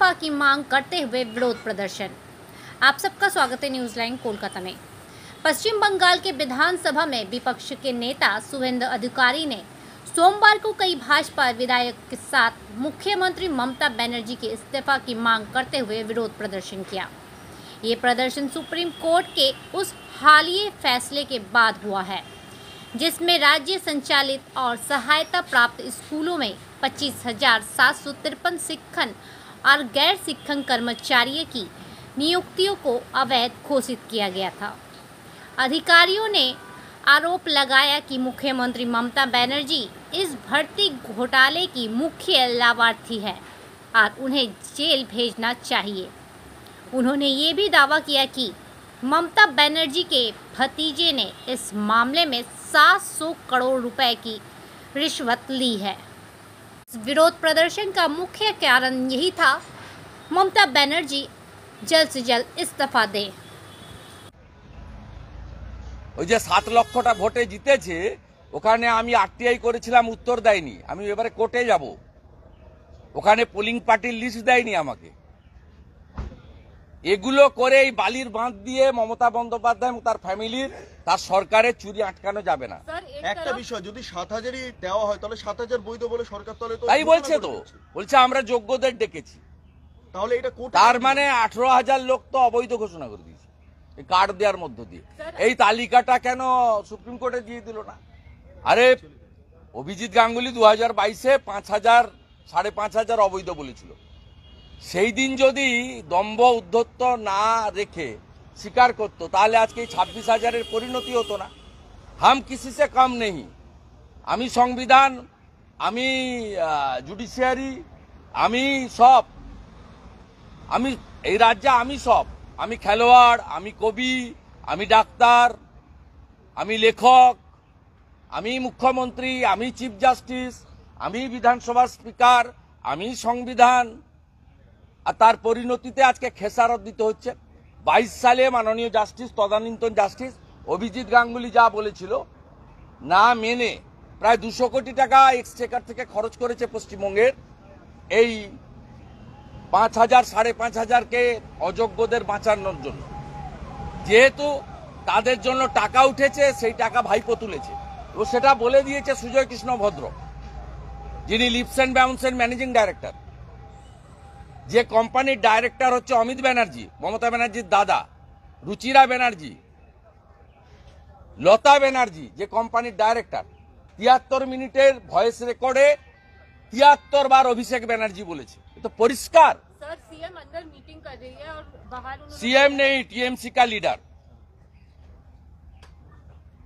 इस्तीफा की मांग करते हुए विरोध प्रदर्शन। आप सबका स्वागत है न्यूज लाइन कोलकाता में। पश्चिम बंगाल के विधानसभा में विपक्ष के नेता शुभेंदु अधिकारी ने सोमवार को कई भाजपा विधायक के साथ मुख्यमंत्री ममता बनर्जी के इस्तीफा की मांग करते हुए विरोध प्रदर्शन किया। ये प्रदर्शन सुप्रीम कोर्ट के उस हालिया फैसले के बाद हुआ है जिसमें राज्य संचालित और सहायता प्राप्त स्कूलों में 25,753 शिक्षण और गैर शिक्षण कर्मचारियों की नियुक्तियों को अवैध घोषित किया गया था। अधिकारियों ने आरोप लगाया कि मुख्यमंत्री ममता बनर्जी इस भर्ती घोटाले की मुख्य लाभार्थी है और उन्हें जेल भेजना चाहिए। उन्होंने ये भी दावा किया कि ममता बनर्जी के भतीजे ने इस मामले में 700 करोड़ रुपए की रिश्वत ली है। इस विरोध प्रदर्शन का मुख्य कारण यही था ममता बनर्जी जल्द से जल्द इस्तीफा दें। ওই যে 7 লক্ষটা ভোটে জিতেছে ওখানে আমি আরটিআই করেছিলাম, উত্তর দেয়নি। আমি এবারে কোর্টে যাব, ওখানে পোলিং পার্টির লিস্ট দেয়নি আমাকে। এগুলো করে এই বালির বাঁধ দিয়ে মমতা বন্দ্যোপাধ্যায় এবং তার ফ্যামিলির তার সরকারের চুরি আটকানো যাবে না। একটা বিষয়, যদি 7,000ই দেওয়া হয় তাহলে 7,000 বৈধ বলে সরকার তলে তো তাই বলছে, তো বলছে আমরা যোগ্যদের ডেকেছি, তাহলে এটা কোর্টে তার মানে 18,000 লোক তো অবৈধ ঘোষণা করে দিয়েছে এই কার্ড দেওয়ার মধ্য দিয়ে। এই তালিকাটা কেন সুপ্রিম কোর্টে দিয়ে দিল না? আরে অভিজিৎ গাঙ্গুলি 2022-এ 5,000 5,500 অবৈধ বলেছিল। সেই দিন যদি দম্ভ উদ্ধত্ত না রেখে স্বীকার করতো তাহলে আজকে 26,000-এর পরিণতি হতো না। হাম কিসি সে কম নেই। আমি সংবিধান, আমি জুডিশিয়ারি, আমি সব, আমি এই রাজ্যে আমি সব, আমি খেলোয়াড়, আমি কবি, আমি ডাক্তার, আমি লেখক, আমি মুখ্যমন্ত্রী, আমি চিফ জাস্টিস, আমি বিধানসভার স্পিকার, আমি সংবিধান। আর তার পরিণতিতে আজকে খেসারত দিতে হচ্ছে। 22 সালে মাননীয় জাস্টিস, তদানীন্তন জাস্টিস অভিজিৎ গাঙ্গুলি যা বলেছিল না মেনে প্রায় 200 কোটি টাকা এক্সচেকার থেকে খরচ করেছে পশ্চিমবঙ্গের এই 5,000 5,500-কে অযোগ্যদের বাঁচানোর জন্য। যেহেতু তাদের জন্য টাকা উঠেছে, সেই টাকা ভাইপো তুলেছে এবং সেটা বলে দিয়েছে সুজয় কৃষ্ণ ভদ্র, যিনি লিপস অ্যান্ড বাউন্সের ম্যানেজিং ডাইরেক্টর। যে কোম্পানির ডাইরেক্টর হচ্ছে অমিত ব্যানার্জি, মমতা ব্যানার্জির দাদা, রুচিরা ব্যানার্জি, লতা ব্যানার্জি, যে কোম্পানির ডাইরেক্টর 73 মিনিটের ভয়েস রেকর্ডে 73 বার অভিষেক ব্যানার্জি বলেছে। तो परिष्कार सर, सीएम अंदर मीटिंग कर रही है और बाहर सीएम नहीं, टीएमसी का लीडर।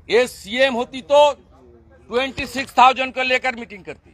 ये सीएम होती तो 26,000 को लेकर मीटिंग करती।